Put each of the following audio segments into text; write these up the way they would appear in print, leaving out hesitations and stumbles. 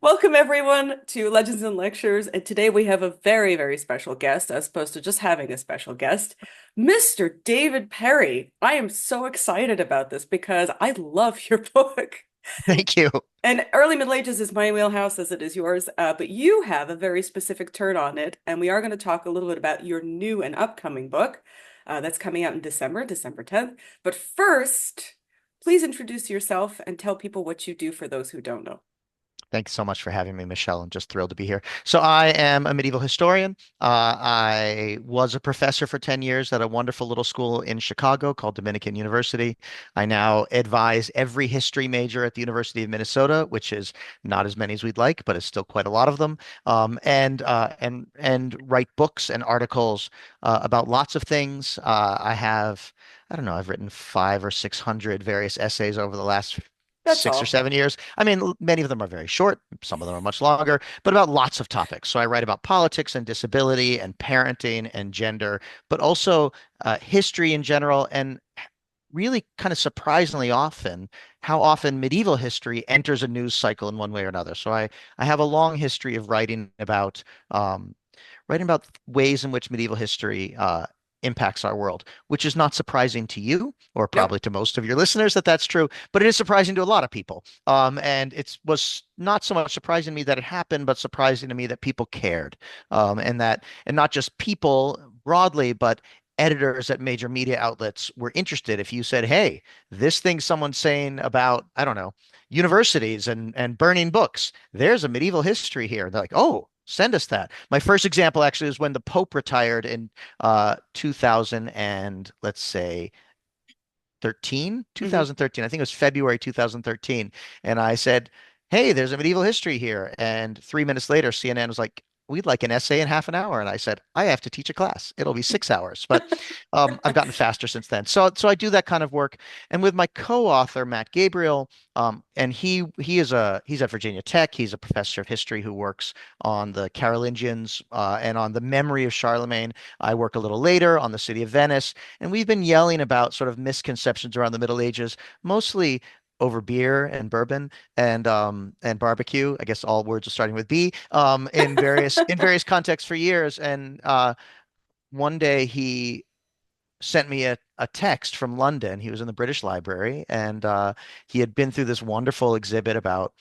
Welcome everyone to Legends and Lectures, and today we have a very, very special guest, as opposed to just having a special guest, Mr. David Perry. I am so excited about this because I love your book. Thank you. And early Middle Ages is my wheelhouse as it is yours, but you have a very specific turn on it, and we are going to talk a little bit about your new and upcoming book that's coming out in December, December 10th. But first, please introduce yourself and tell people what you do for those who don't know. Thanks so much for having me, Michelle. I'm just thrilled to be here. So I am a medieval historian. I was a professor for 10 years at a wonderful little school in Chicago called Dominican University. I now advise every history major at the University of Minnesota, which is not as many as we'd like, but it's still quite a lot of them. And write books and articles about lots of things. I don't know, I've written 500 or 600 various essays over the last That's 6 or 7 years. I mean, many of them are very short, some of them are much longer, but about lots of topics. So I write about politics and disability and parenting and gender, but also history in general, and really kind of surprisingly often how often medieval history enters a news cycle in one way or another. So I have a long history of writing about ways in which medieval history impacts our world, which is not surprising to you, or Nope. probably to most of your listeners that that's true, but it is surprising to a lot of people. And it was not so much surprising to me that it happened, but surprising to me that people cared, and not just people broadly, but editors at major media outlets were interested. If you said, "Hey, this thing someone's saying about, I don't know, universities and burning books, there's a medieval history here," they're like, "Oh, send us that." My first example actually is when the Pope retired in 2000, and let's say Hmm. 2013. I think it was February 2013. And I said, "Hey, there's a medieval history here." And 3 minutes later, CNN was like, "We'd like an essay in half an hour." And I said, "I have to teach a class. It'll be 6 hours." But I've gotten faster since then. So I do that kind of work. And with my co-author, Matt Gabriel, and he's at Virginia Tech. He's a professor of history who works on the Carolingians and on the memory of Charlemagne. I work a little later on the city of Venice. And we've been yelling about sort of misconceptions around the Middle Ages, mostly over beer and bourbon and barbecue. I guess all words are starting with B, in various contexts for years. And one day he sent me a text from London. He was in the British Library, and he had been through this wonderful exhibit about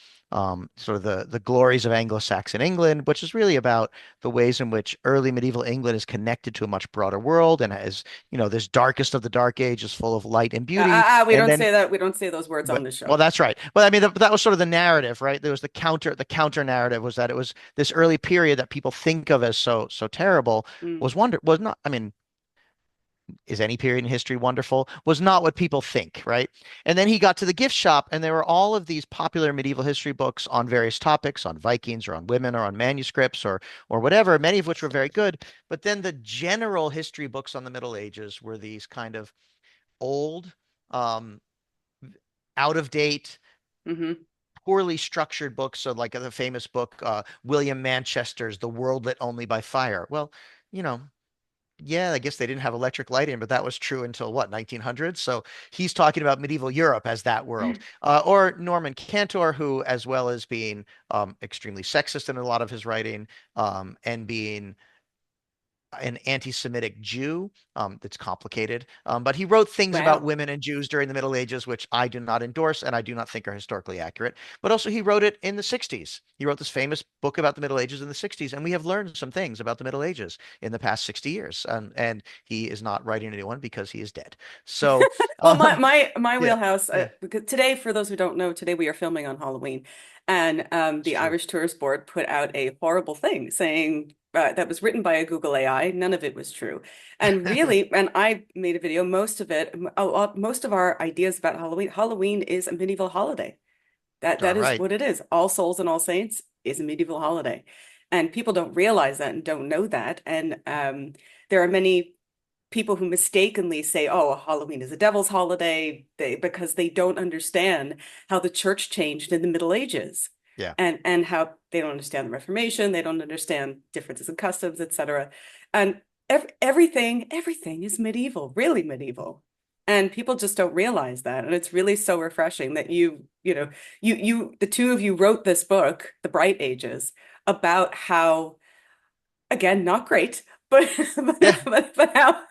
sort of the glories of Anglo-Saxon England, which is really about the ways in which early medieval England is connected to a much broader world, and as this darkest of the Dark Ages, full of light and beauty. We And don't then say that. We don't say those words well, on the well, show. that's right. Well, I mean, that was sort of the narrative, right? There was the counter narrative was that it was this early period that people think of as so terrible Mm. was not. I mean, is any period in history wonderful? Was not what people think, right? And then he got to the gift shop, and there were all of these popular medieval history books on various topics, on Vikings or on women or on manuscripts or whatever, many of which were very good. But then the general history books on the Middle Ages were these kind of old, um, out of date, Hmm. poorly structured books. So, like the famous book, William Manchester's The World Lit Only by Fire. Well, you know, yeah, I guess they didn't have electric lighting, but that was true until what, 1900? So he's talking about medieval Europe as that world. Or Norman Cantor, who, as well as being extremely sexist in a lot of his writing, and being an anti-Semitic Jew, that's complicated. But he wrote things about Wow. women and Jews during the Middle Ages, which I do not endorse and I do not think are historically accurate. But also, he wrote it in the 60s. He wrote this famous book about the Middle Ages in the 60s, and we have learned some things about the Middle Ages in the past 60 years. And he is not writing a new one because he is dead. So, Well, um, my yeah, wheelhouse, yeah, because today, for those who don't know, today we are filming on Halloween, and it's the true. Irish Tourist Board put out a horrible thing saying that was written by a Google AI. None of it was true, and really, and I made a video. Most of it, most of our ideas about Halloween, Halloween is a medieval holiday. That Darn is right. what it is. All Souls and All Saints is a medieval holiday, and people don't realize that and don't know that. And there are many people who mistakenly say, "Oh, Halloween is a devil's holiday," because they don't understand how the church changed in the Middle Ages, Yeah. and how they don't understand the Reformation, they don't understand differences in customs, etc. And everything is medieval, really medieval. And people just don't realize that. And it's really so refreshing that the two of you wrote this book, The Bright Ages, about how, again, not great, but Yeah, but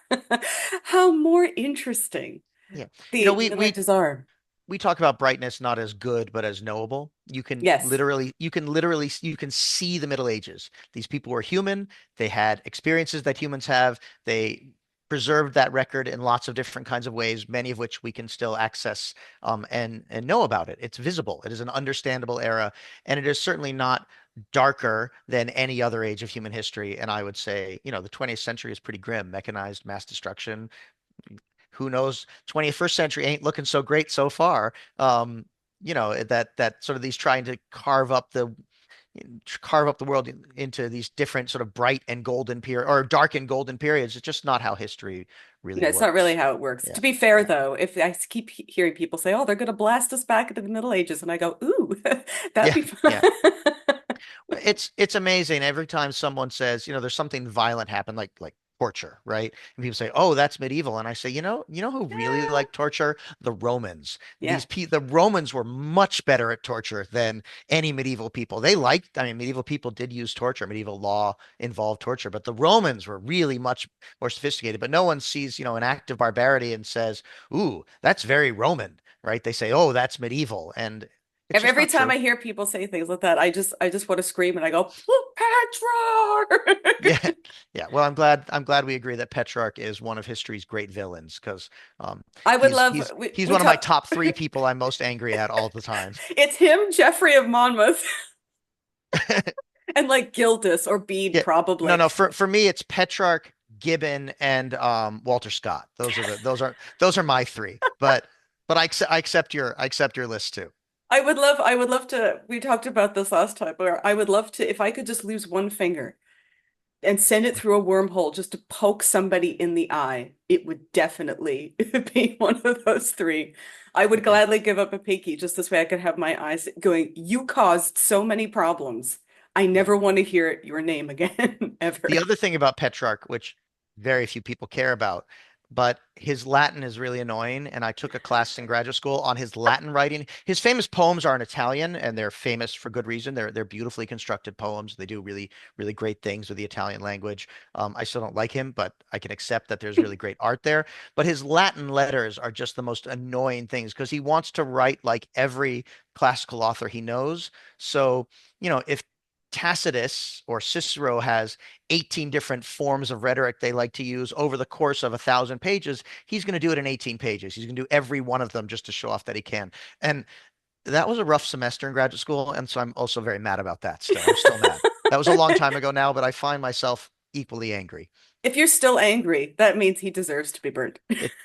how more interesting yeah. You know, the Middle Ages are. we talk about brightness not as good but as knowable. Yes. You can see the Middle Ages. These people were human. They had experiences that humans have. They preserved that record in lots of different kinds of ways, many of which we can still access, and know about it. It's visible. It is an understandable era, and it is certainly not darker than any other age of human history. And I would say, the 20th century is pretty grim. Mechanized mass destruction, who knows, 21st century ain't looking so great so far. That sort of these trying to carve up the world into these different sort of bright and golden period or dark and golden periods. It's just not how history really No, it's not really works. how it works. Yeah. To be fair, Yeah. though, if I keep hearing people say, "Oh, they're going to blast us back into the Middle Ages," and I go, "Ooh, that'd Yeah. be fun." Yeah. It's amazing every time someone says, there's something violent happen, like torture, right? And people say, "Oh, that's medieval." And I say, you know who really Yeah. liked torture? The Romans. Yeah. The Romans were much better at torture than any medieval people. I mean, medieval people did use torture. Medieval law involved torture, but the Romans were really much more sophisticated. But no one sees, an act of barbarity and says, "Ooh, that's very Roman," right? They say, "Oh, that's medieval," and it's just Every not time true. I hear people say things like that, I just want to scream and I go, Yeah, Petrarch! yeah. Well, I'm glad we agree that Petrarch is one of history's great villains because I would he's love he's he's we one of my talk top three people I'm most angry at all the time. it's him, Geoffrey of Monmouth, and like Gildas or Bede Yeah, no, probably. no. For me, it's Petrarch, Gibbon, and Walter Scott. Those are my three. But I accept your list too. I would love to, we talked about this last time, where I would love to, if I could just lose one finger and send it through a wormhole just to poke somebody in the eye, it would definitely be one of those three. I would Yeah. gladly give up a pinky just this way I could have my eyes going, you caused so many problems. I Yeah. never want to hear your name again, The ever. other thing about Petrarch, which very few people care about, but his Latin is really annoying. And I took a class in graduate school on his Latin writing. His famous poems are in Italian, and they're famous for good reason. They're beautifully constructed poems. They do really, really great things with the Italian language. I still don't like him, but I can accept that there's really great art there. But his Latin letters are just the most annoying things because he wants to write like every classical author he knows. So, if Tacitus or Cicero has 18 different forms of rhetoric they like to use over the course of 1,000 pages, he's going to do it in 18 pages. He's going to do every one of them just to show off that he can. And that was a rough semester in graduate school. And so I'm also very mad about that still. I'm still mad. That was a long time ago now, but I find myself equally angry. If you're still angry, that means he deserves to be burnt.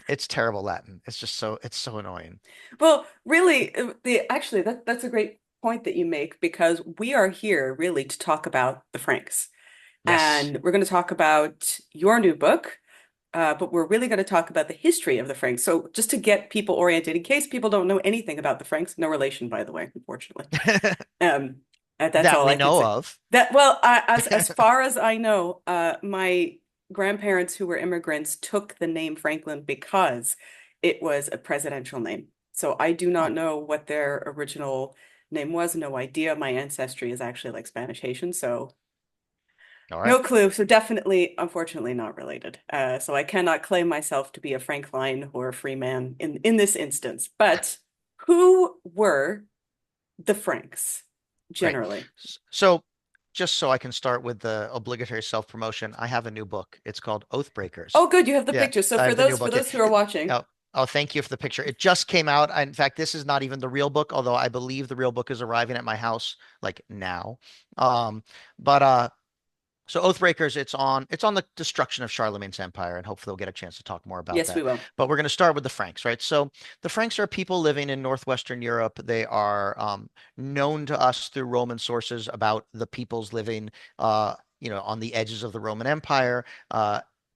It's terrible Latin. It's so annoying. Well, really, the actually that's a great point that you make because we are here really to talk about the Franks. Yes. And we're going to talk about your new book, but we're really going to talk about the history of the Franks. So just to get people oriented, in case people don't know anything about the Franks, no relation, by the way, unfortunately. Um, that's That all we I can know say. of. That well, as far as I know, my grandparents who were immigrants took the name Franklin because it was a presidential name. So I do not Oh, know what their original name was. No idea. My ancestry is actually like Spanish Haitian, so all right. no clue. So definitely, unfortunately, not related. So I cannot claim myself to be a Franklin or a free man in this instance. But who were the Franks Great. generally? So, just so I can start with the obligatory self-promotion, I have a new book. It's called Oathbreakers. Oh, good, you have the Yeah, picture. So I for have the new those book. Yeah. who are watching, Oh, oh, thank you for the picture. It just came out. In fact, this is not even the real book, although I believe the real book is arriving at my house like now. But so Oathbreakers, it's on the destruction of Charlemagne's empire, and hopefully we'll get a chance to talk more about yes, we that. will. But we're going to start with the Franks, right? So the Franks are people living in northwestern Europe. They are known to us through Roman sources about the peoples living, on the edges of the Roman Empire.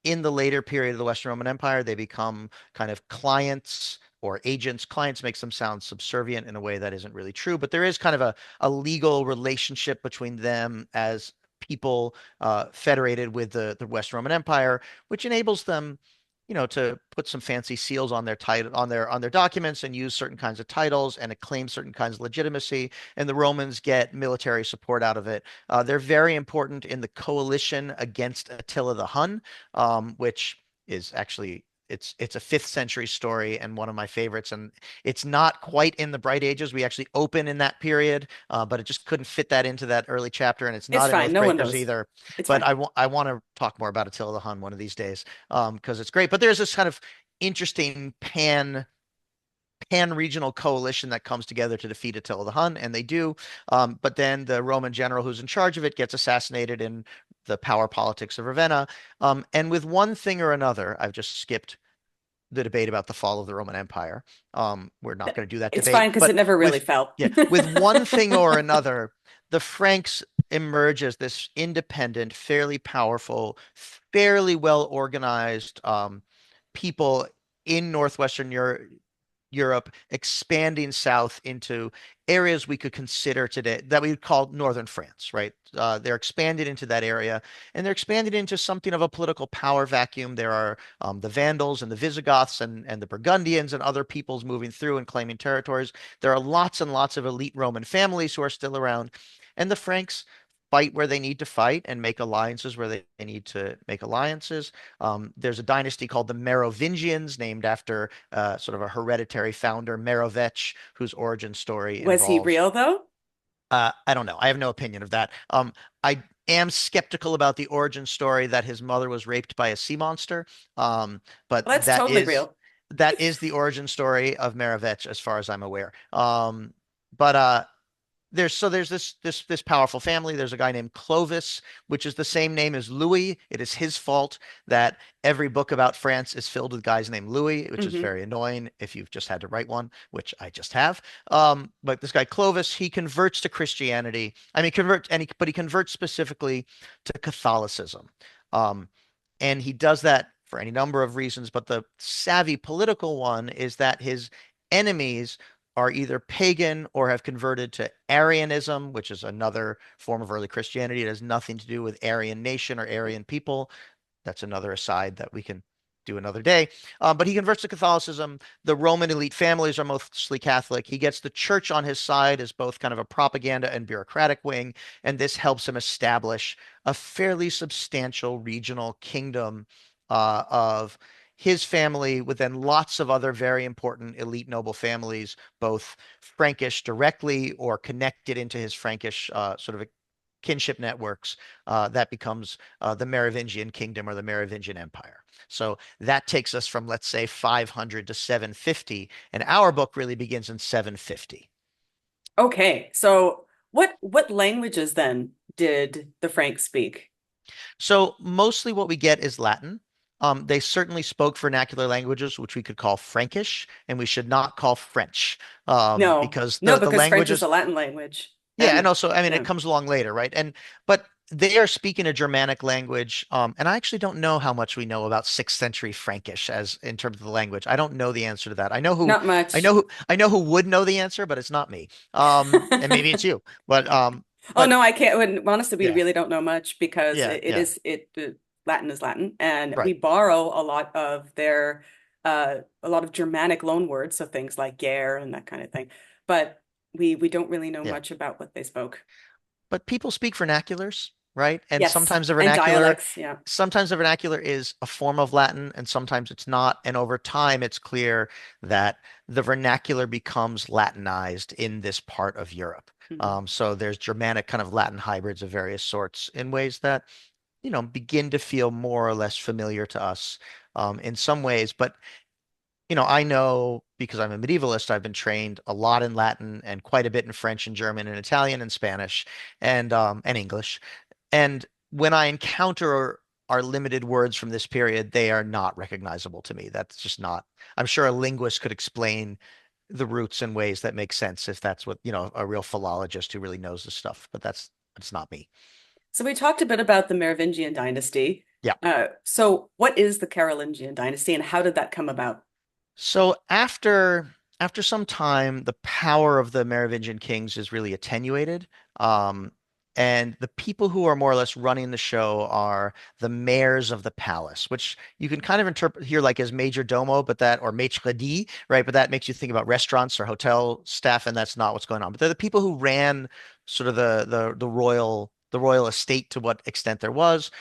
In the later period of the Western Roman Empire, they become kind of clients or agents. Clients makes them sound subservient in a way that isn't really true, but there is kind of a legal relationship between them as people federated with the West Roman Empire, which enables them. to put some fancy seals on their title on their documents and use certain kinds of titles and claim certain kinds of legitimacy. And the Romans get military support out of it. They're very important in the coalition against Attila the Hun, which is actually it's a fifth century story and one of my favorites. And it's not quite in the Bright Ages. We actually open in that period, but it just couldn't fit that into that early chapter. And it's It's not in fine. No one Oathbreakers knows. either. It's But fine. I want to talk more about Attila the Hun one of these days, because it's great. But there's this kind of interesting pan regional coalition that comes together to defeat Attila the Hun, and they do. But then the Roman general who's in charge of it gets assassinated in the power politics of Ravenna. And with one thing or another, I've just skipped the debate about the fall of the Roman Empire. We're not going to do that It's debate, fine because but it never really with fell. yeah, with one thing or another, the Franks emerge as this independent, fairly powerful, fairly well organized people in northwestern Europe, expanding south into areas we could consider today that we would call northern France, right? They're expanded into that area, and they're expanded into something of a political power vacuum. There are the Vandals and the Visigoths and the Burgundians and other peoples moving through and claiming territories. There are lots and lots of elite Roman families who are still around, and the Franks fight where they need to fight and make alliances where they need to make alliances. There's a dynasty called the Merovingians, named after sort of a hereditary founder, Merovech, whose origin story Was he involves. real though? I don't know. I have no opinion of that. I am skeptical about the origin story that his mother was raped by a sea monster. But Well, that's totally real. that is the origin story of Merovech, as far as I'm aware. But there's this powerful family. There's a guy named Clovis, which is the same name as Louis. It is his fault that every book about France is filled with guys named Louis, which is Hmm. very annoying if you've just had to write one, which I just have. But this guy Clovis, he converts to Christianity. I mean, but he converts specifically to Catholicism. Um, and he does that for any number of reasons, but the savvy political one is that his enemies are either pagan or have converted to Arianism, which is another form of early Christianity. It has nothing to do with Aryan nation or Aryan people. That's another aside that we can do another day. But he converts to Catholicism. The Roman elite families are mostly Catholic. He gets the church on his side as both kind of a propaganda and bureaucratic wing, and this helps him establish a fairly substantial regional kingdom of his family, with then lots of other very important elite noble families, both Frankish directly or connected into his Frankish sort of kinship networks. That becomes the Merovingian kingdom or the Merovingian empire. So that takes us from, let's say, 500 to 750, and our book really begins in 750. Okay, so what languages then did the Franks speak? So mostly what we get is Latin. They certainly spoke vernacular languages, which we could call Frankish, and we should not call French, No, because no, the because French is a languages. Latin language, Yeah, and and also, I mean, it yeah, comes along later, right? But they are speaking a Germanic language, and I actually don't know how much we know about sixth century Frankish as in terms of the language. I don't know the answer to that. not much. I know who would know the answer, but it's not me. And maybe it's you. Oh But no, I can't. Honestly, we yeah, really don't know much because yeah, it yeah, is it Latin is Latin, and we right. borrow a lot of their a lot of Germanic loan words, so things like "ger" and that kind of thing. But we don't really know Yeah. much about what they spoke. But people speak vernaculars, right? And Yes, and dialects. Yeah. sometimes the vernacular is a form of Latin and sometimes it's not. And over time, it's clear that the vernacular becomes Latinized in this part of Europe. Mhm. So there's Germanic kind of Latin hybrids of various sorts in ways that, begin to feel more or less familiar to us, in some ways. But I know because I'm a medievalist, I've been trained a lot in Latin and quite a bit in French and German and Italian and Spanish and English. And when I encounter our limited words from this period, they are not recognizable to me. That's just not. I'm sure a linguist could explain the roots in ways that make sense if that's what, a real philologist who really knows the stuff. But that's not me. So we talked a bit about the Merovingian dynasty. Yeah. So what is the Carolingian dynasty, and how did that come about? So after some time, the power of the Merovingian kings is really attenuated. Um, And the people who are more or less running the show are the mayors of the palace, which you can kind of interpret here like as major domo, but that or maitre d', right? But that makes you think about restaurants or hotel staff, and that's not what's going on. But they're the people who ran sort of the royal estate to what extent there was.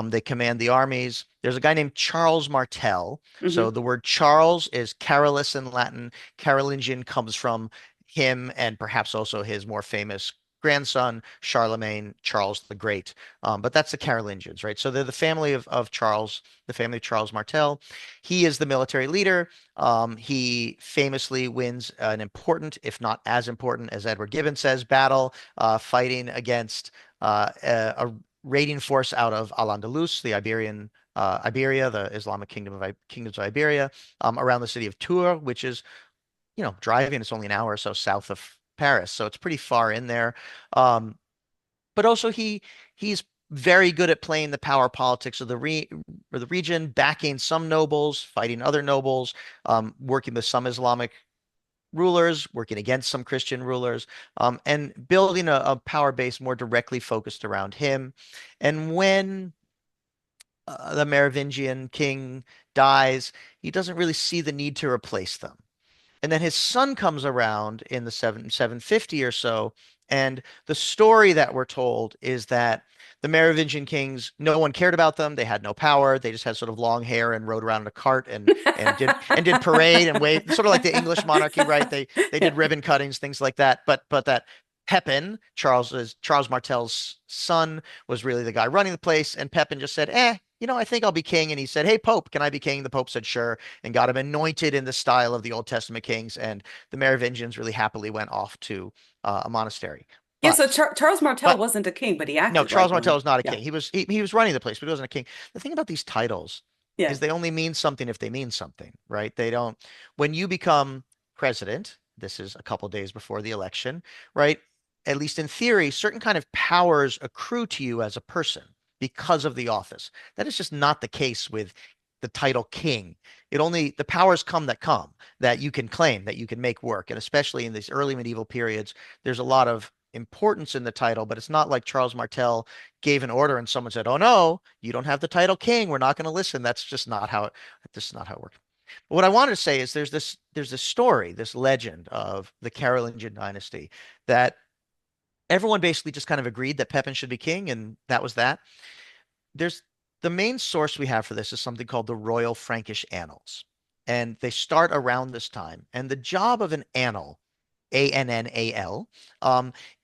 They command the armies. There's a guy named Charles Martel. So Hmm. the word Charles is Carolus in Latin. Carolingian comes from him and perhaps also his more famous grandson, Charlemagne, Charles the Great. But that's the Carolingians, right? So they're the family of Charles, the family of Charles Martel. He is the military leader. He famously wins an important, if not as important as Edward Gibbon says, battle fighting against a raiding force out of Al-Andalus, the Iberia, the Islamic kingdoms of Iberia, around the city of Tours, which is driving, it's only an hour or so south of Paris, so it's pretty far in there. Um, but also he's very good at playing the power politics of the region, backing some nobles, fighting other nobles, working with some Islamic rulers, working against some Christian rulers, and building a power base more directly focused around him. And when the Merovingian king dies, he doesn't really see the need to replace them. And then his son comes around in the 750 or so. And the story that we're told is that the Merovingian kings, no one cared about them. They had no power. They just had sort of long hair and rode around in a cart and did parade and wave, sort of like the English monarchy, right? They Yeah. did ribbon cuttings, things like that. But that Pepin, Charles Martel's son, was really the guy running the place, and Pepin just said, I think I'll be king. And he said, "Hey, Pope, can I be king?" The Pope said, "Sure," and got him anointed in the style of the Old Testament kings. And the Merovingians really happily went off to a monastery. Yeah, so But Charles Martel but wasn't a king, but he no, acted Charles like Martel one. is not a Yeah. king. He was running the place, but he wasn't a king. The thing about these titles Yeah. is they only mean something if they mean something, right? They don't. When you become president, this is a couple days before the election, right? At least in theory, certain kind of powers accrue to you as a person because of the office. That is just not the case with the title king. The powers come that you can claim, that you can make work. And especially in these early medieval periods, there's a lot of importance in the title, but it's not like Charles Martel gave an order and someone said, "Oh no, you don't have the title king. We're not going to listen." This is not how it works. But what I wanted to say is there's this story, this legend of the Carolingian dynasty that everyone basically just kind of agreed that Pepin should be king, and that was that. There's the main source we have for this is something called the Royal Frankish Annals. And they start around this time. And the job of an annal, ANNAL,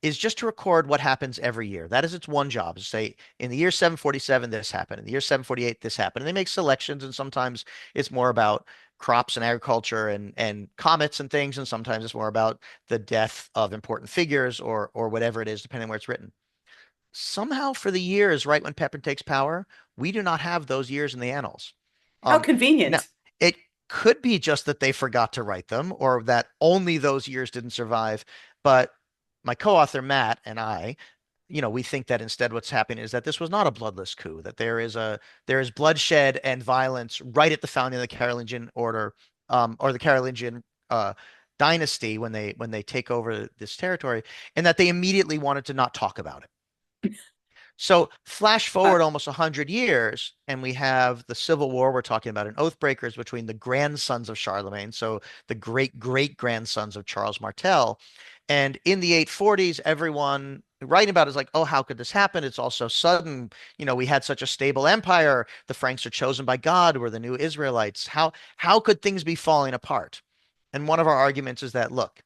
is just to record what happens every year. That is its one job. To say in the year 747 this happened, in the year 748 this happened. And they make selections, and sometimes it's more about crops and agriculture and comets and things, and sometimes it's more about the death of important figures or whatever it is, depending on where it's written. Somehow, for the years right when Pepin takes power, we do not have those years in the annals. How Now, convenient. it could be just that they forgot to write them or that only those years didn't survive. But my co-author Matt and I, we think that instead what's happening is that this was not a bloodless coup, that there is bloodshed and violence right at the founding of the Carolingian order, or the Carolingian dynasty when they take over this territory, and that they immediately wanted to not talk about it. So flash Uh, forward almost 100 years, and we have the Civil War we're talking about in Oathbreakers between the grandsons of Charlemagne, so the great great grandsons of Charles Martel. And in the 840s, everyone writing about it is like, oh, how could this happen? It's all so sudden. We had such a stable empire. The Franks are chosen by God. We're the new Israelites. How could things be falling apart? And one of our arguments is that, look,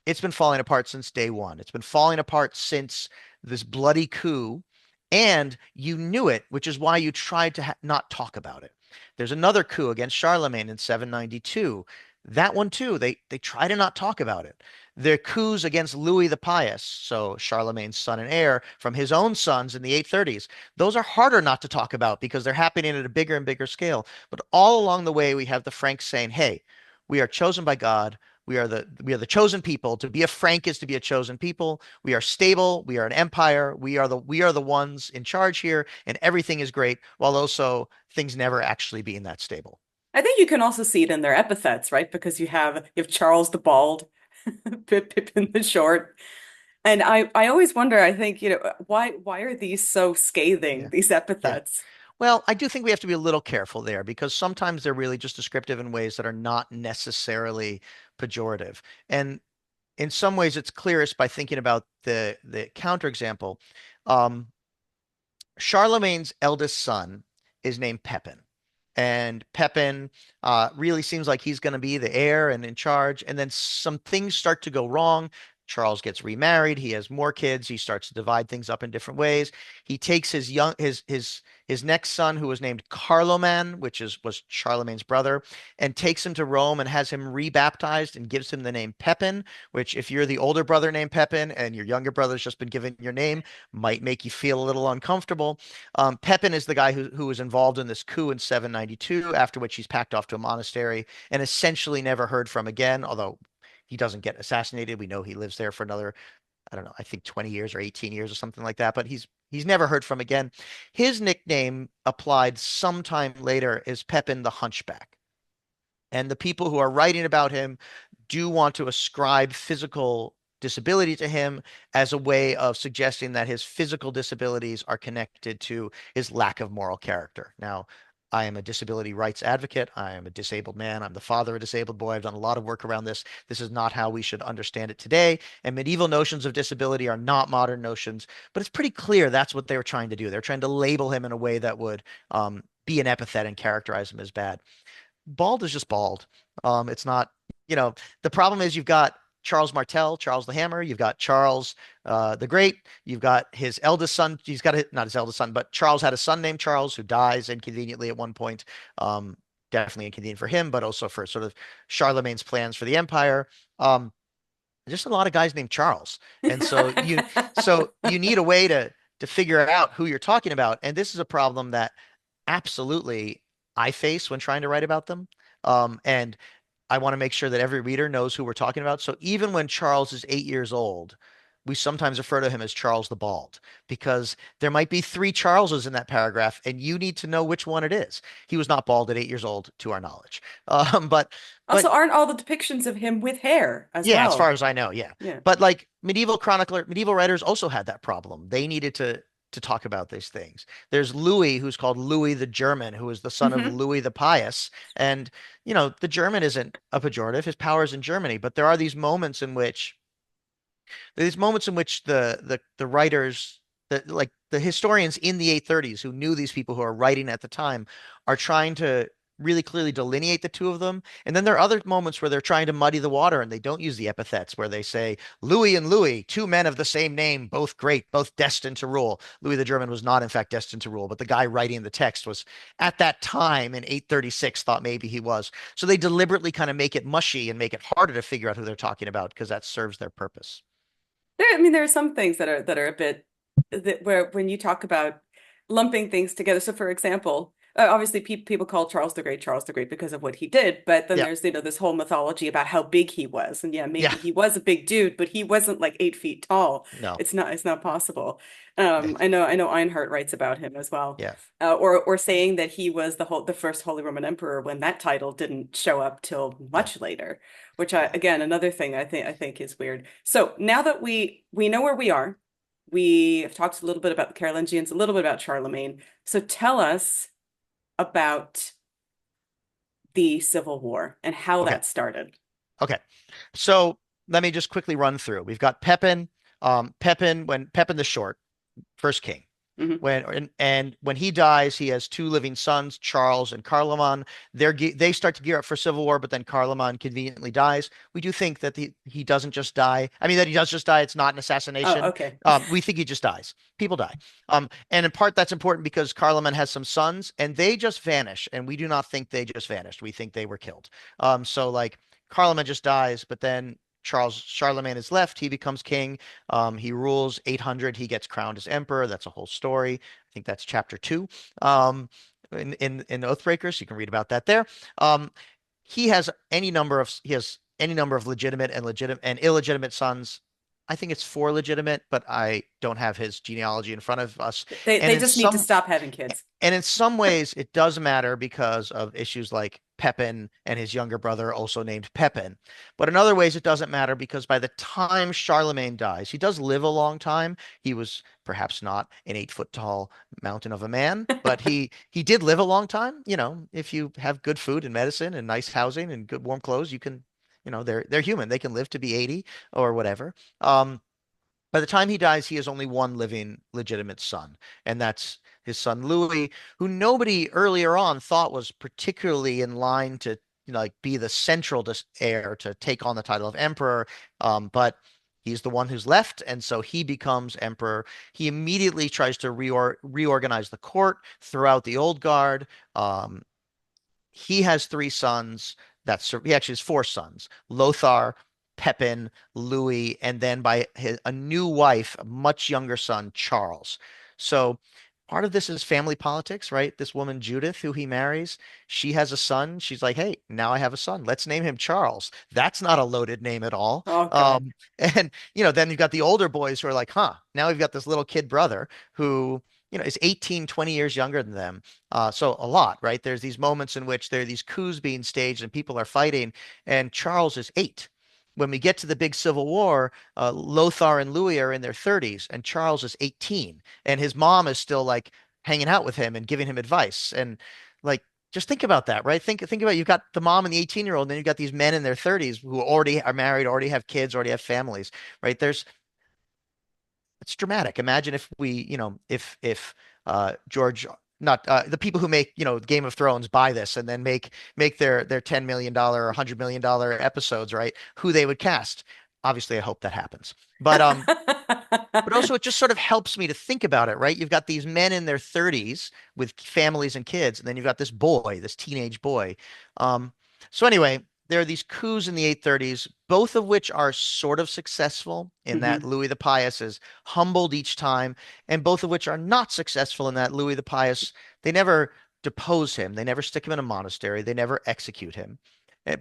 it's been falling apart since day one. It's been falling apart since this bloody coup, and you knew it, which is why you tried to not talk about it. There's another coup against Charlemagne in 792. That one too, they try to not talk about it. There are coups against Louis the Pious, so Charlemagne's son and heir, from his own sons in the 830s. Those are harder not to talk about because they're happening at a bigger and bigger scale. But all along the way, we have the Franks saying, "Hey, we are chosen by God. We are the chosen people. To be a Frank is to be a chosen people. We are stable. We are an empire. We are the ones in charge here, and everything is great, while also things never actually being that stable." I think you can also see it in their epithets, right? Because you have Charles the Bald, Pippin the Short, And I always wonder, I think, why are these so scathing, Yeah. these Yeah. epithets? Well, I do think we have to be a little careful there because sometimes they're really just descriptive in ways that are not necessarily pejorative. And in some ways, it's clearest by thinking about the counterexample. Um, Charlemagne's eldest son is named Pepin. And Pepin really seems like he's going to be the heir and in charge. And then some things start to go wrong. Charles gets remarried. He has more kids. He starts to divide things up in different ways. He takes his next son, who was named Carloman, which was Charlemagne's brother, and takes him to Rome and has him rebaptized and gives him the name Pepin. Which, if you're the older brother named Pepin and your younger brother's just been given your name, might make you feel a little uncomfortable. Pepin is the guy who was involved in this coup in 792, after which he's packed off to a monastery and essentially never heard from again, although he doesn't get assassinated. We know he lives there for another, I don't know, I think 20 years or 18 years or something like that, but he's never heard from again. His nickname applied sometime later is Pepin the Hunchback. And the people who are writing about him do want to ascribe physical disability to him as a way of suggesting that his physical disabilities are connected to his lack of moral character. Now, I am a disability rights advocate. I am a disabled man. I'm the father of a disabled boy. I've done a lot of work around this. This is not how we should understand it today. And medieval notions of disability are not modern notions, but it's pretty clear that's what they were trying to do. They're trying to label him in a way that would be an epithet and characterize him as bad. Bald is just bald. It's not, the problem is you've got Charles Martel, Charles the Hammer, you've got Charles the Great, you've got his eldest son, he's got not his eldest son, but Charles had a son named Charles who dies inconveniently at one point. Um, Definitely inconvenient for him, but also for sort of Charlemagne's plans for the empire. Just a lot of guys named Charles. And so you need a way to figure out who you're talking about. And this is a problem that absolutely I face when trying to write about them. And I want to make sure that every reader knows who we're talking about. So even when Charles is 8 years old, we sometimes refer to him as Charles the Bald because there might be three Charleses in that paragraph, and you need to know which one it is. He was not bald at 8 years old, to our knowledge. But Also, aren't all the depictions of him with hair as yeah, as far well? as I know, yeah. Yeah. But like medieval writers also had that problem. They needed to talk about these things. There's Louis, who's called Louis the German, who is the son of Hmm. Louis the Pious. And, the German isn't a pejorative. His power is in Germany. But there are these moments in which the writers, like the historians in the 830s who knew these people who are writing at the time, are trying to really clearly delineate the two of them. And then there are other moments where they're trying to muddy the water and they don't use the epithets, where they say Louis and Louis, two men of the same name, both great, both destined to rule. Louis the German was not in fact destined to rule, but the guy writing the text was at that time in 836 thought maybe he was. So they deliberately kind of make it mushy and make it harder to figure out who they're talking about because that serves their purpose. I mean, there are some things that are a bit that where when you talk about lumping things together. So, for example, obviously people call Charles the Great because of what he did, but then Yeah. there's this whole mythology about how big he was, and yeah, Yeah. maybe he was a big dude, but he wasn't like 8 feet tall. No. It's not possible. Yeah. I know Einhart writes about him as well, Yeah. or saying that he was the first Holy Roman Emperor when that title didn't show up till Yeah. much later, which Yeah. again, another thing I think is weird. So now that we know where we are, we have talked a little bit about the Carolingians, a little bit about Charlemagne. So tell us about the Civil War and how Okay. that started. Okay. So let me just quickly run through. We've got Pepin. When Pepin the Short, first king. Hmm. And when he dies, he has two living sons, Charles and Carloman. They start to gear up for civil war, but then Carloman conveniently dies. We do think that he doesn't just die. I mean, that he does just die. It's not an Oh, assassination. okay. We think he just dies. People die. And in part, that's important because Carloman has some sons, and they just vanish. And we do not think they just vanished. We think they were killed. So like Carloman just dies, but then Charlemagne is left. He becomes king. He rules 800. He gets crowned as emperor. That's a whole story. I think that's chapter 2 in Oathbreakers. You can read about that there. Um, he has any number of legitimate and illegitimate sons. I think it's four legitimate, but I don't have his genealogy in front of us. They And they in just need to some stop having kids. and in some ways, it does matter because of issues like Pepin and his younger brother, also named Pepin. But in other ways, it doesn't matter because by the time Charlemagne dies, he does live a long time. He was perhaps not an 8 foot tall mountain of a man, but he did live a long time. You know, if you have good food and medicine and nice housing and good warm clothes, you can, you know, they're human. They can live to be 80 or whatever. By the time he dies, he has only one living legitimate son, and that's his son Louis, who nobody earlier on thought was particularly in line to, you know, like be the central heir to take on the title of emperor. But he's the one who's left, and so he becomes emperor. He immediately tries to reorganize the court throughout the old guard. He has 3 sons. He actually has 4 sons: Lothar, Pepin, Louis, and then a new wife, a much younger son, Charles. So part of this is family politics, right? This woman, Judith, who he marries, she has a son. She's like, hey, now I have a son. Let's name him Charles. That's not a loaded name at all. Oh God. Um, and, you know, then you've got the older boys who are like, huh, now we've got this little kid brother who, you know, is 18, 20 years younger than them. So a lot, right? There's these moments in which there are these coups being staged and people are fighting, and Charles is 8. When we get to the big civil war, Lothar and Louis are in their 30s, and Charles is 18, and his mom is still like hanging out with him and giving him advice. And like, just think about that, right? Think about, you've got the mom and the 18-year-old, and then you've got these men in their 30s who already are married, already have kids, already have families, right? It's dramatic. Imagine if we, you know, if George, not the people who make, you know, Game of Thrones buy this and then make their $10 million or $100 million episodes, right? Who they would cast. Obviously, I hope that happens. But also it just sort of helps me to think about it, right? You've got these men in their 30s with families and kids, and then you've got this boy, this teenage boy. Um, so anyway, there are these coups in the 830s, both of which are sort of successful in that Hmm. Louis the Pious is humbled each time, and both of which are not successful in that Louis the Pious, they never depose him, they never stick him in a monastery, they never execute him.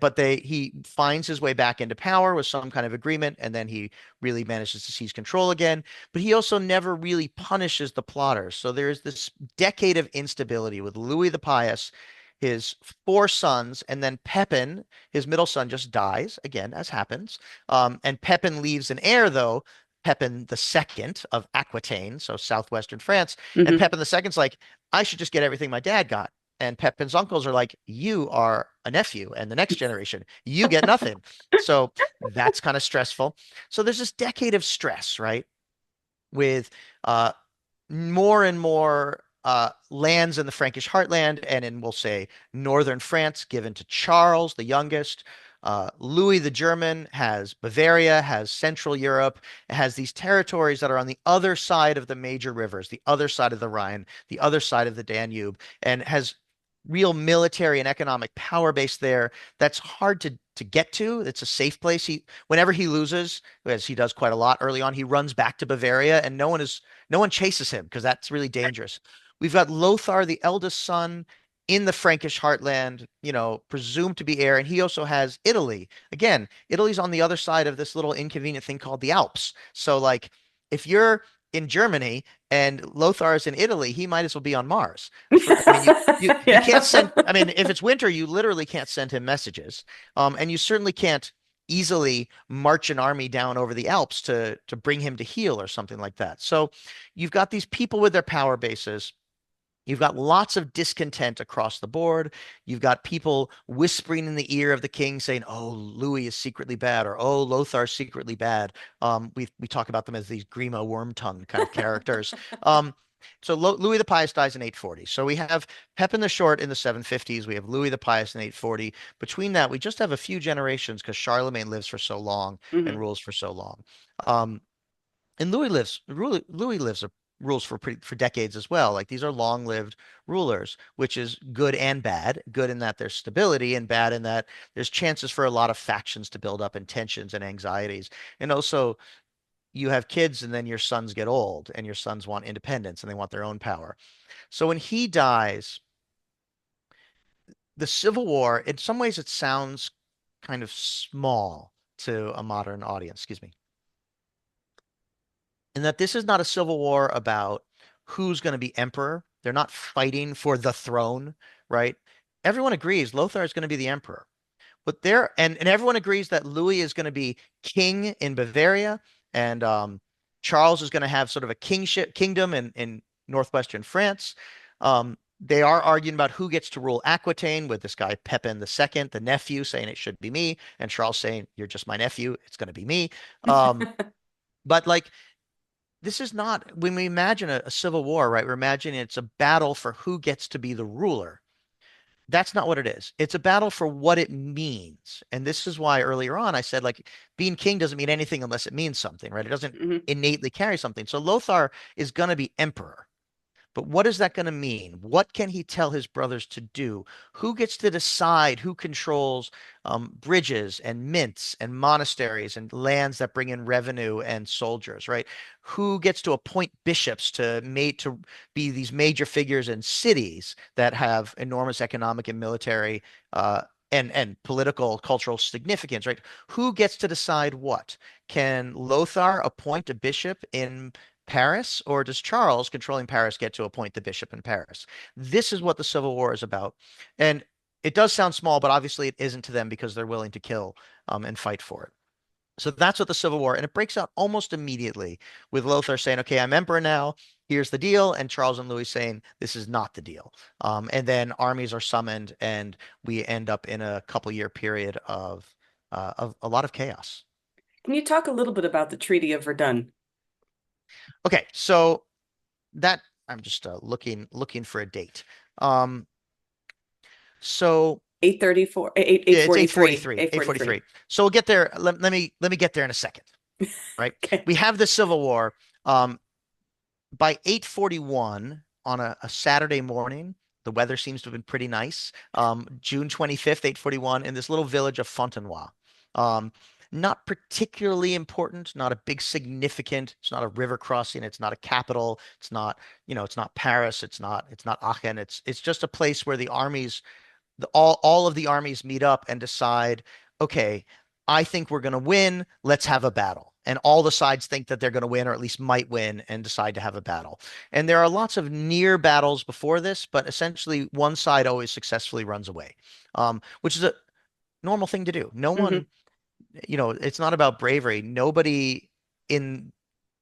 But he finds his way back into power with some kind of agreement, and then he really manages to seize control again. But he also never really punishes the plotters. So there's this decade of instability with Louis the Pious, his 4 sons, and then Pepin, his middle son, just dies again, as happens. And Pepin leaves an heir, though, Pepin the second of Aquitaine, so southwestern France. And Hmm. Pepin the second's like, I should just get everything my dad got. And Pepin's uncles are like, you are a nephew, and the next generation, you get nothing. So that's kind of stressful. So there's this decade of stress, right? With uh, more and more lands in the Frankish heartland and in, we'll say, northern France given to Charles, the youngest. Louis the German has Bavaria, has Central Europe, has these territories that are on the other side of the major rivers, the other side of the Rhine, the other side of the Danube, and has real military and economic power base there that's hard to get to. It's a safe place. Whenever he loses, as he does quite a lot early on, he runs back to Bavaria, and no one chases him because that's really dangerous. We've got Lothar, the eldest son, in the Frankish heartland, you know, presumed to be heir, and he also has Italy. Again, Italy's on the other side of this little inconvenient thing called the Alps. So, like, if you're in Germany and Lothar is in Italy, he might as well be on Mars. I mean, you can't send. Yeah. I mean, if it's winter, you literally can't send him messages, and you certainly can't easily march an army down over the Alps to bring him to heel or something like that. So you've got these people with their power bases. You've got lots of discontent across the board. You've got people whispering in the ear of the king saying, "Oh, Louis is secretly bad," or "Oh, Lothar's secretly bad." We talk about them as these Grima Wormtongue kind of characters. Um, so Louis the Pious dies in 840. So we have Pepin the Short in the 750s. We have Louis the Pious in 840. Between that, we just have a few generations because Charlemagne lives for so long and Hmm. rules for so long. Um, and Louis lives rules for decades as well. Like, these are long-lived rulers, which is good and bad. Good in that there's stability, and bad in that there's chances for a lot of factions to build up and tensions and anxieties. And also, you have kids, and then your sons get old, and your sons want independence and they want their own power. So when he dies, the Civil War, in some ways, it sounds kind of small to a modern audience. Excuse me. And that this is not a civil war about who's going to be emperor. They're not fighting for the throne, right? everyone agrees Lothar is going to be the emperor. But there, and everyone agrees that Louis is going to be king in Bavaria, and Charles is going to have sort of a kingdom in northwestern France. They are arguing about who gets to rule Aquitaine, with this guy Pepin II, the nephew, saying it should be me, and Charles saying you're just my nephew, it's going to be me. Um, but like this is not when we imagine a civil war, right? We're imagining it's a battle for who gets to be the ruler. That's not what it is. It's a battle for what it means. And this is why earlier on I said, like, being king doesn't mean anything unless it means something, right? It doesn't Hmm. innately carry something. So Lothar is going to be emperor. But what is that going to mean? What can he tell his brothers to do? Who gets to decide who controls bridges and mints and monasteries and lands that bring in revenue and soldiers, right? Who gets to appoint bishops to be these major figures in cities that have enormous economic and military and political cultural significance, right? Who gets to decide what? Can Lothar appoint a bishop in Paris, or does Charles, controlling Paris, get to appoint the bishop in Paris? This is what the Civil War is about. And it does sound small, but obviously it isn't to them because they're willing to kill and fight for it. So that's what the Civil War, and it breaks out almost immediately with Lothar saying, okay, I'm emperor now. Here's the deal. And Charles and Louis saying, this is not the deal. And then armies are summoned, and we end up in a couple-year period of a lot of chaos. Can you talk a little bit about the Treaty of Verdun? Okay, so that I'm just looking for a date. Um, so 834, yeah, it's 843, 843, 843. 843. So we'll get there. Let me get there in a second, right? Okay. We have the Civil War. Um, by 841 on a Saturday morning, the weather seems to have been pretty nice. June 25th, 841, in this little village of Fontenoy. Um, not particularly important, not a big significant, it's not a river crossing, it's not a capital, it's not, it's not Paris, it's not Aachen, it's just a place where the armies all of the armies meet up and decide, okay, I think we're going to win. Let's have a battle. And all the sides think that they're going to win, or at least might win, and decide to have a battle. And there are lots of near battles before this, but essentially one side always successfully runs away, which is a normal thing to do. No one, Hmm. it's not about bravery. In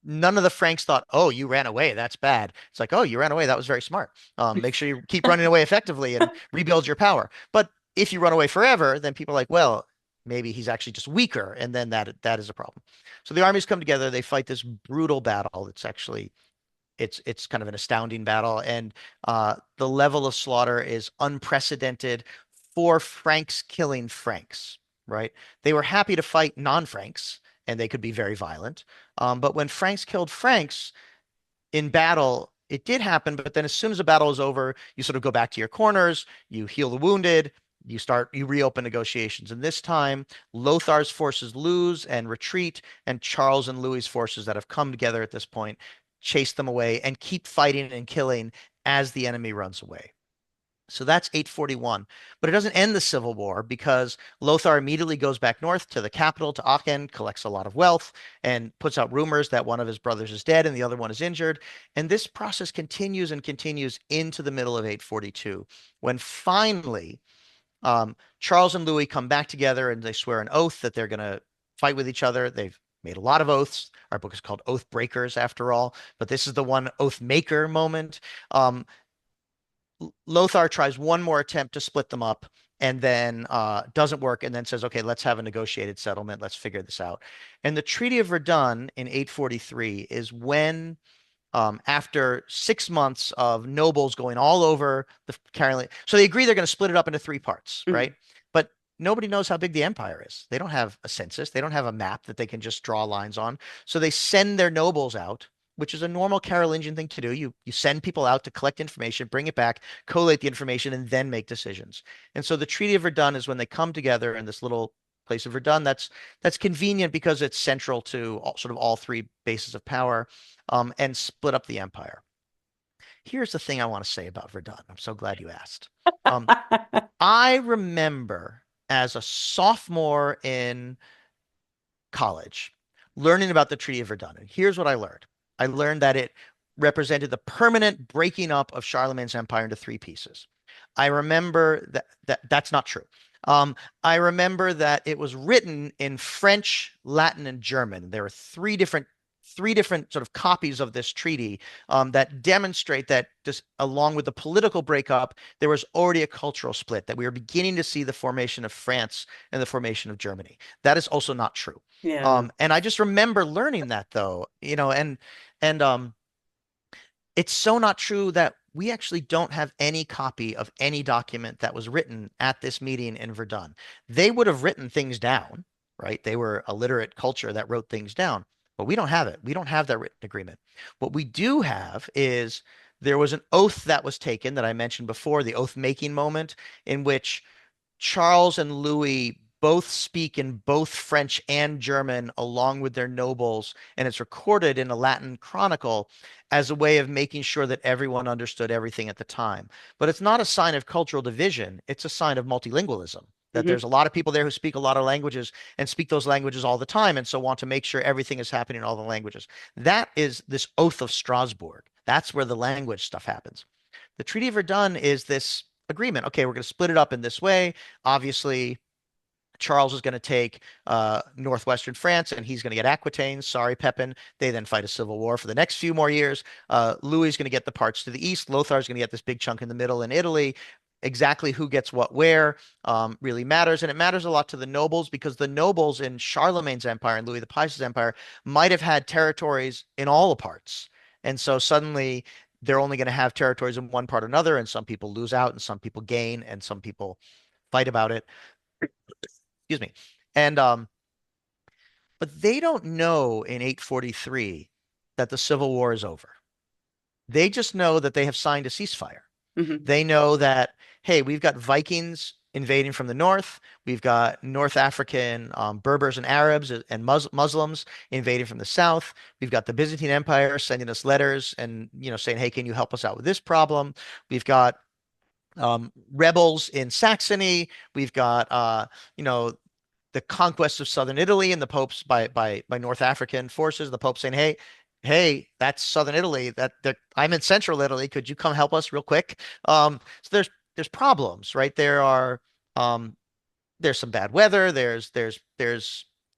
None of the Franks thought, "Oh, you ran away. That's bad." It's like, "Oh, you ran away. That was very smart. Make sure you keep running away effectively and rebuild your power." But if you run away forever, then people are like, "Well, maybe he's actually just weaker," and then that is a problem. So the armies come together. They fight this brutal battle. It's kind of an astounding battle, and the level of slaughter is unprecedented for Franks killing Franks. Right? They were happy to fight non-Franks, and they could be very violent. But when Franks killed Franks in battle, it did happen. But then, as soon as the battle is over, you sort of go back to your corners, you heal the wounded, you reopen negotiations. And this time, Lothar's forces lose and retreat, and Charles and Louis's forces that have come together at this point chase them away and keep fighting and killing as the enemy runs away. So that's 841. But it doesn't end the Civil War because Lothar immediately goes back north to the capital, to Aachen, collects a lot of wealth, and puts out rumors that one of his brothers is dead and the other one is injured. And this process continues and continues into the middle of 842, when finally Charles and Louis come back together and they swear an oath that they're going to fight with each other. They've made a lot of oaths. Our book is called Oathbreakers, after all, but this is the one oath maker moment. Lothar tries one more attempt to split them up, and then doesn't work, and then says, okay, let's have a negotiated settlement. Let's figure this out. And the Treaty of Verdun in 843 is when, after 6 months of nobles going all over the Carolingian, so they agree they're going to split it up into three parts, Hmm. right? But nobody knows how big the empire is. They don't have a census. They don't have a map that they can just draw lines on. So they send their nobles out, which is a normal Carolingian thing to do. You send people out to collect information, bring it back, collate the information, and then make decisions. And so the Treaty of Verdun is when they come together in this little place of Verdun. That's convenient because it's central to sort of all three bases of power, and split up the empire. Here's the thing I want to say about Verdun. I'm so glad you asked. Um, I remember as a sophomore in college learning about the Treaty of Verdun. And here's what I learned. I learned that it represented the permanent breaking up of Charlemagne's empire into three pieces. I remember that's not true. Um, I remember that it was written in French, Latin, and German. There are three different sort of copies of this treaty that demonstrate that just along with the political breakup, there was already a cultural split, that we were beginning to see the formation of France and the formation of Germany. That is also not true. Yeah. And I just remember learning that though, and it's so not true that we actually don't have any copy of any document that was written at this meeting in Verdun. They would have written things down, right? They were a literate culture that wrote things down, but we don't have it. We don't have that written agreement. What we do have is there was an oath that was taken that I mentioned before, the oath making moment, in which Charles and Louis both speak in both French and German along with their nobles, and it's recorded in a Latin chronicle as a way of making sure that everyone understood everything at the time. But it's not a sign of cultural division, it's a sign of multilingualism. That Hmm. there's a lot of people there who speak a lot of languages and speak those languages all the time, and so want to make sure everything is happening in all the languages. That is this Oath of Strasbourg. That's where the language stuff happens. The Treaty of Verdun is this agreement. Okay, we're going to split it up in this way. Obviously, Charles is going to take northwestern France and he's going to get Aquitaine. Sorry, Pepin. They then fight a civil war for the next few more years. Louis is going to get the parts to the east. Lothar is going to get this big chunk in the middle in Italy. Exactly who gets what where really matters. And it matters a lot to the nobles because the nobles in Charlemagne's empire and Louis the Pious' empire might have had territories in all the parts. And so suddenly they're only going to have territories in one part or another. And some people lose out and some people gain and some people fight about it. Excuse me. And but they don't know in 843 that the Civil War is over. They just know that they have signed a ceasefire. Hmm. They know that, hey, we've got Vikings invading from the north. We've got North African Berbers and Arabs and Muslims invading from the south. We've got the Byzantine Empire sending us letters and saying, hey, can you help us out with this problem? We've got rebels in Saxony. We've got you know the conquest of southern Italy and the popes by North African forces. The Pope saying, "Hey, that's southern Italy. I'm in central Italy. Could you come help us real quick?" So there's problems, right? Um, there's some bad weather. There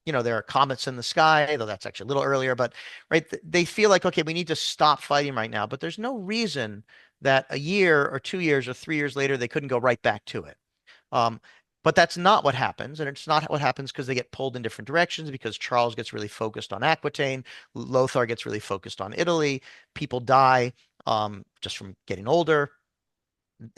are comets in the sky, though that's actually a little earlier. But right, they feel like okay, we need to stop fighting right now. But there's no reason that a year or 2 years or 3 years later they couldn't go right back to it. Um, but that's not what happens, and it's not what happens because they get pulled in different directions. Because Charles gets really focused on Aquitaine, Lothar gets really focused on Italy. People die just from getting older,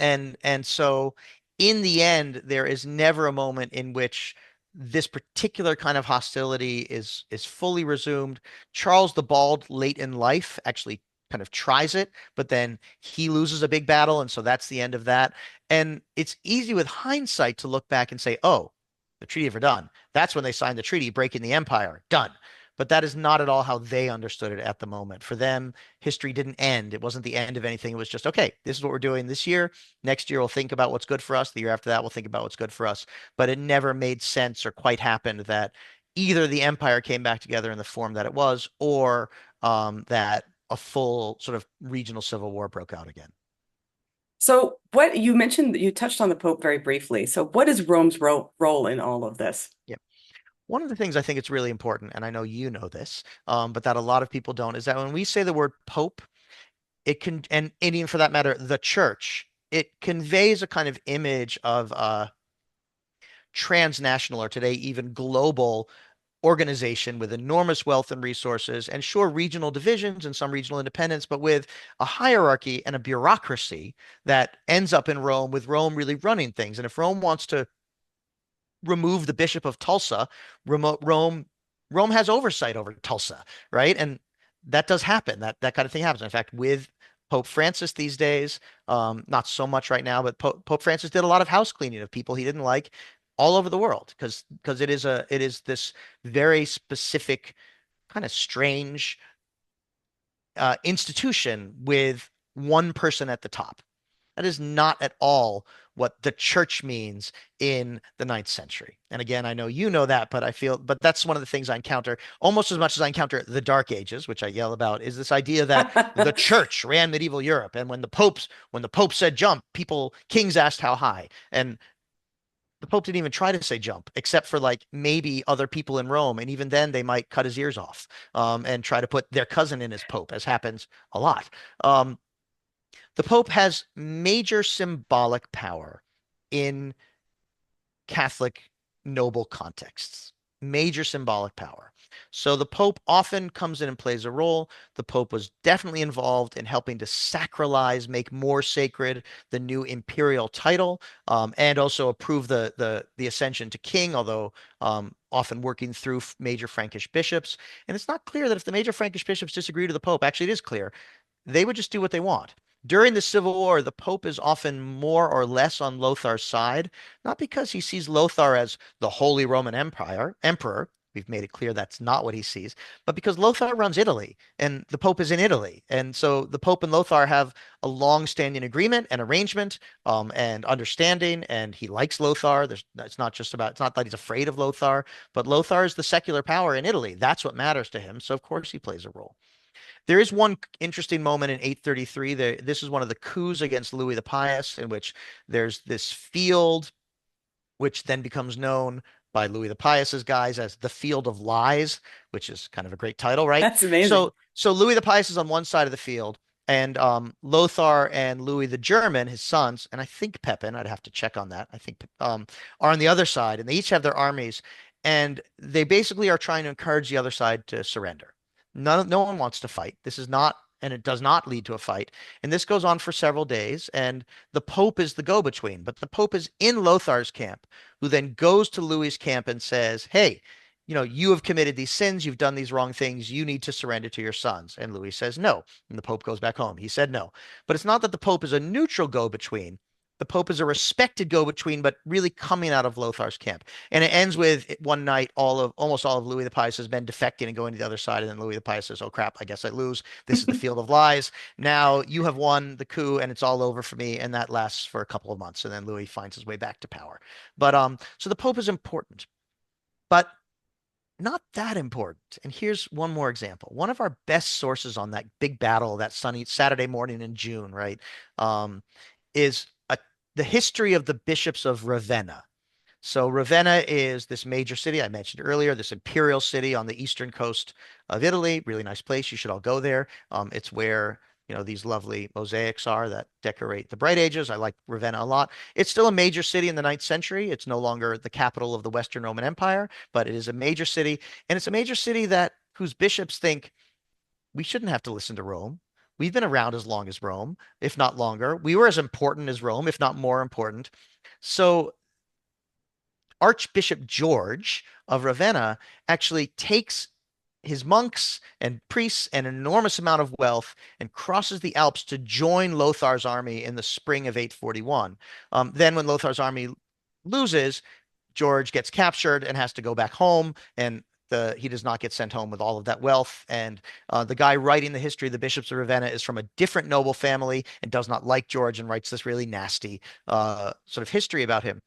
and so in the end, there is never a moment in which this particular kind of hostility is fully resumed. Charles the Bald, late in life, actually kind of tries it, but then he loses a big battle, and so that's the end of that. And it's easy with hindsight to look back and say, oh, the Treaty of Verdun, that's when they signed the treaty, breaking the empire, done. But that is not at all how they understood it at the moment. For them, history didn't end. It wasn't the end of anything. It was just, okay, this is what we're doing this year. Next year, we'll think about what's good for us. The year after that, we'll think about what's good for us. But it never made sense or quite happened that either the empire came back together in the form that it was, or that a full sort of regional civil war broke out again. So, what you mentioned, you touched on the Pope very briefly. So, what is Rome's role in all of this? Yeah. One of the things I think it's really important, and I know you know this, but that a lot of people don't, is that when we say the word Pope, it can, and even for that matter, the church, it conveys a kind of image of transnational or today even global organization with enormous wealth and resources, and sure, regional divisions and some regional independence, but with a hierarchy and a bureaucracy that ends up in Rome, with Rome really running things. And if Rome wants to remove the Bishop of Tulsa, remote Rome has oversight over Tulsa, right? And that does happen. That kind of thing happens. In fact, with Pope Francis these days, not so much right now, but Pope Francis did a lot of house cleaning of people he didn't like all over the world because it is this very specific kind of strange institution with one person at the top. That is not at all what the church means in the ninth century. And again, I know you know that, but but that's one of the things I encounter almost as much as I encounter the Dark Ages, which I yell about, is this idea that the church ran medieval Europe. And when the Pope said jump, kings asked how high. And the Pope didn't even try to say jump, except for like maybe other people in Rome. And even then, they might cut his ears off and try to put their cousin in as Pope, as happens a lot. Um, the Pope has major symbolic power in Catholic noble contexts, major symbolic power. So the Pope often comes in and plays a role. The Pope was definitely involved in helping to sacralize, make more sacred the new imperial title, and also approve the ascension to king, although often working through major Frankish bishops. And it's not clear that if the major Frankish bishops disagree with the Pope, actually it is clear they would just do what they want. During the Civil War, the Pope is often more or less on Lothar's side, not because he sees Lothar as the Holy Roman Emperor. We've made it clear that's not what he sees, but because Lothar runs Italy and the Pope is in Italy. And so the Pope and Lothar have a long-standing agreement and arrangement and understanding, and he likes Lothar. It's not that he's afraid of Lothar, but Lothar is the secular power in Italy. That's what matters to him. So, of course, he plays a role. There is one interesting moment in 833. This is one of the coups against Louis the Pious, in which there's this field, which then becomes known by Louis the Pious's guys as the Field of Lies, which is kind of a great title, right? That's amazing. So Louis the Pious is on one side of the field, and Lothar and Louis the German, his sons, and I think Pepin, I'd have to check on that. I think are on the other side, and they each have their armies, and they basically are trying to encourage the other side to surrender. No one wants to fight. This is not, and it does not lead to a fight. And this goes on for several days. And the Pope is the go-between, but the Pope is in Lothar's camp, who then goes to Louis's camp and says, "Hey, you have committed these sins. You've done these wrong things. You need to surrender to your sons." And Louis says no. And the Pope goes back home. He said no. But it's not that the Pope is a neutral go-between. The Pope is a respected go-between, but really coming out of Lothar's camp. And it ends with one night, almost all of Louis the Pious's men defecting and going to the other side. And then Louis the Pious says, "Oh crap, I guess I lose. This is the Field of Lies. Now you have won the coup, and it's all over for me." And that lasts for a couple of months, and then Louis finds his way back to power. But so the Pope is important, but not that important. And here's one more example. One of our best sources on that big battle, that sunny Saturday morning in June, right, is the history of the bishops of Ravenna. So Ravenna is this major city I mentioned earlier, this imperial city on the eastern coast of Italy. Really nice place. You should all go there. It's where these lovely mosaics are that decorate the Bright Ages. I like Ravenna a lot. It's still a major city in the ninth century. It's no longer the capital of the Western Roman Empire, but it is a major city, and it's a major city whose bishops think we shouldn't have to listen to Rome. We've been around as long as Rome, if not longer. We were as important as Rome, if not more important. So Archbishop George of Ravenna actually takes his monks and priests and an enormous amount of wealth and crosses the Alps to join Lothar's army in the spring of 841. Then when Lothar's army loses, George gets captured and has to go back home, and he does not get sent home with all of that wealth. And the guy writing the history of the bishops of Ravenna is from a different noble family and does not like George and writes this really nasty sort of history about him.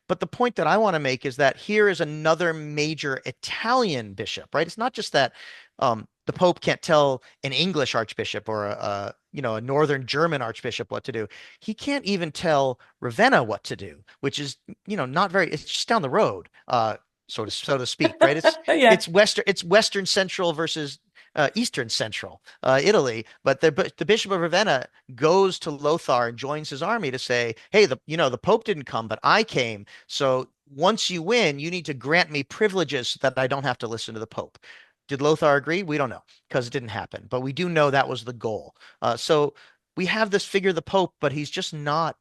But the point that I want to make is that here is another major Italian bishop, right? It's not just that the Pope can't tell an English archbishop or a northern German archbishop what to do. He can't even tell Ravenna what to do, which is not very. It's just down the road, so to speak, right? It's Yeah. it's Western Central versus Eastern Central Italy. But the Bishop of Ravenna goes to Lothar and joins his army to say, "Hey, the Pope didn't come, but I came. So once you win, you need to grant me privileges so that I don't have to listen to the Pope." Did Lothar agree? We don't know because it didn't happen. But we do know that was the goal. So we have this figure, the Pope, but he's just not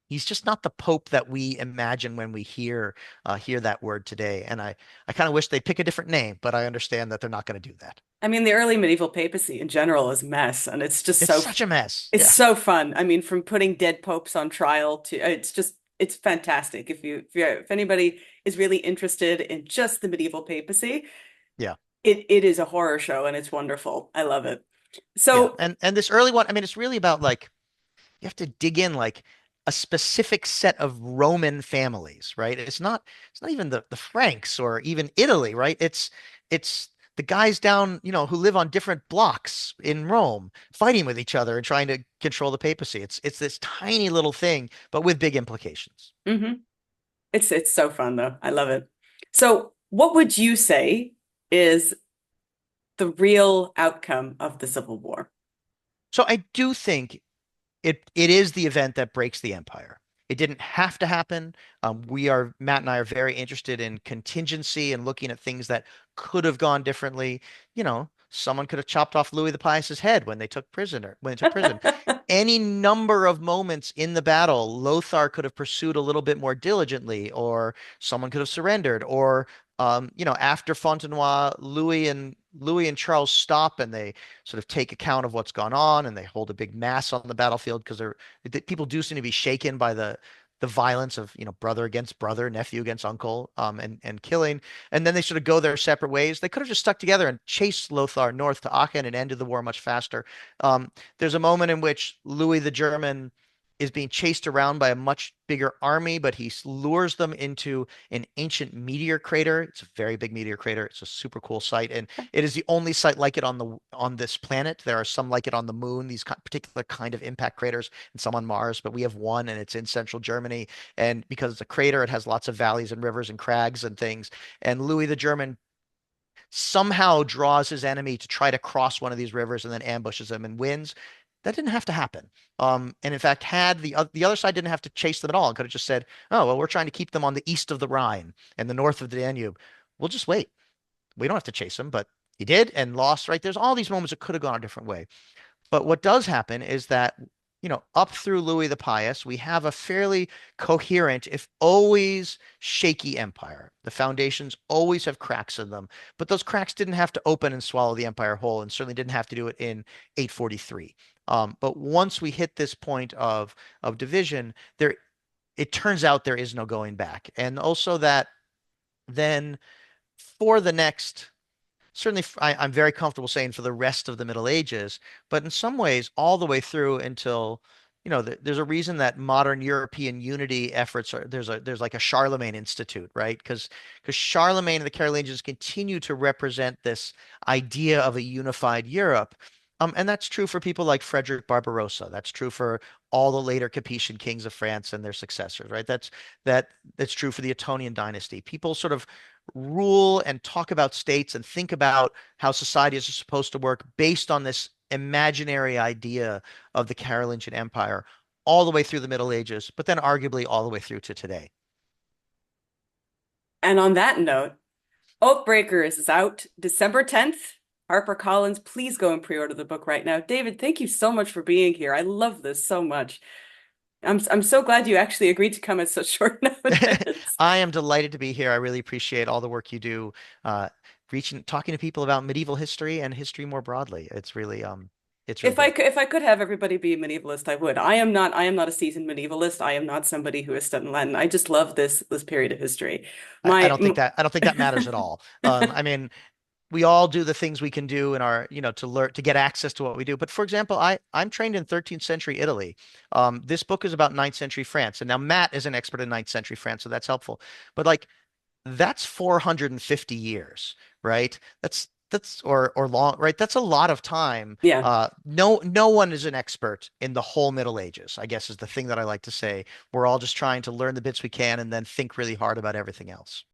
the Pope that we imagine when we hear that word today. And I kind of wish they'd pick a different name, but I understand that they're not going to do that. I mean, the early medieval papacy in general is a mess, and it's just It's such a mess. it's Yeah. so fun. I mean, from putting dead popes on trial to it's fantastic. If anybody is really interested in just the medieval papacy, Yeah. it is a horror show and it's wonderful. I love it. Yeah. So And this early one, I mean, it's really about like you have to dig in like a specific set of Roman families, right? It's not even the Franks or even Italy, right? It's the guys down, who live on different blocks in Rome, fighting with each other and trying to control the papacy. It's this tiny little thing, but with big implications. Hmm. It's so fun though. I love it. So, what would you say is the real outcome of the Civil War? So I do think it is the event that breaks the empire. It didn't have to happen. Matt and I are very interested in contingency and looking at things that could have gone differently. Someone could have chopped off Louis the Pious's head when they took prison. Any number of moments in the battle, Lothar could have pursued a little bit more diligently, or someone could have surrendered, or after Fontenoy, Louis and Charles stop and they sort of take account of what's gone on and they hold a big mass on the battlefield because people do seem to be shaken by the violence of brother against brother, nephew against uncle, and killing, and then they sort of go their separate ways. They could have just stuck together and chased Lothar north to Aachen and ended the war much faster. Um, there's a moment in which Louis the German is being chased around by a much bigger army, but he lures them into an ancient meteor crater. It's a very big meteor crater. It's a super cool site, and it is the only site like it on this planet. There are some like it on the moon, these particular kind of impact craters, and some on Mars, but we have one, and it's in central Germany. And because it's a crater, it has lots of valleys and rivers and crags and things. And Louis the German somehow draws his enemy to try to cross one of these rivers and then ambushes them and wins. That didn't have to happen. And in fact, had the other side didn't have to chase them at all and could have just said, "Oh, well, we're trying to keep them on the east of the Rhine and the north of the Danube. We'll just wait. We don't have to chase them." But he did and lost, right? There's all these moments that could have gone a different way. But what does happen is that, up through Louis the Pious, we have a fairly coherent, if always shaky empire. The foundations always have cracks in them, but those cracks didn't have to open and swallow the empire whole, and certainly didn't have to do it in 843. But once we hit this point of division, it turns out there is no going back, and also that then for the next certainly I'm very comfortable saying for the rest of the Middle Ages, but in some ways all the way through until, there's a reason that modern European unity efforts are there's like a Charlemagne Institute, right? Because Charlemagne and the Carolingians continue to represent this idea of a unified Europe. And that's true for people like Frederick Barbarossa. That's true for all the later Capetian kings of France and their successors, right? That's true for the Ottonian dynasty. People sort of rule and talk about states and think about how societies are supposed to work based on this imaginary idea of the Carolingian Empire all the way through the Middle Ages, but then arguably all the way through to today. And on that note, Oathbreakers is out December 10th. HarperCollins, please go and pre-order the book right now. David, thank you so much for being here. I love this so much. I'm so glad you actually agreed to come at such short notice. I am delighted to be here. I really appreciate all the work you do, talking to people about medieval history and history more broadly. It's really great. If I could have everybody be a medievalist, I would. I am not a seasoned medievalist. I am not somebody who has studied Latin. I just love this period of history. I My don't think that matters at all. I mean, we all do the things we can do in our, to learn to get access to what we do. But for example, I'm trained in 13th century Italy. This book is about 9th century France, and now Matt is an expert in 9th century France, so that's helpful. But like that's 450 years, right? That's or long, right? That's a lot of time. yeah. No one is an expert in the whole Middle Ages, I guess is the thing that I like to say. We're all just trying to learn the bits we can and then think really hard about everything else.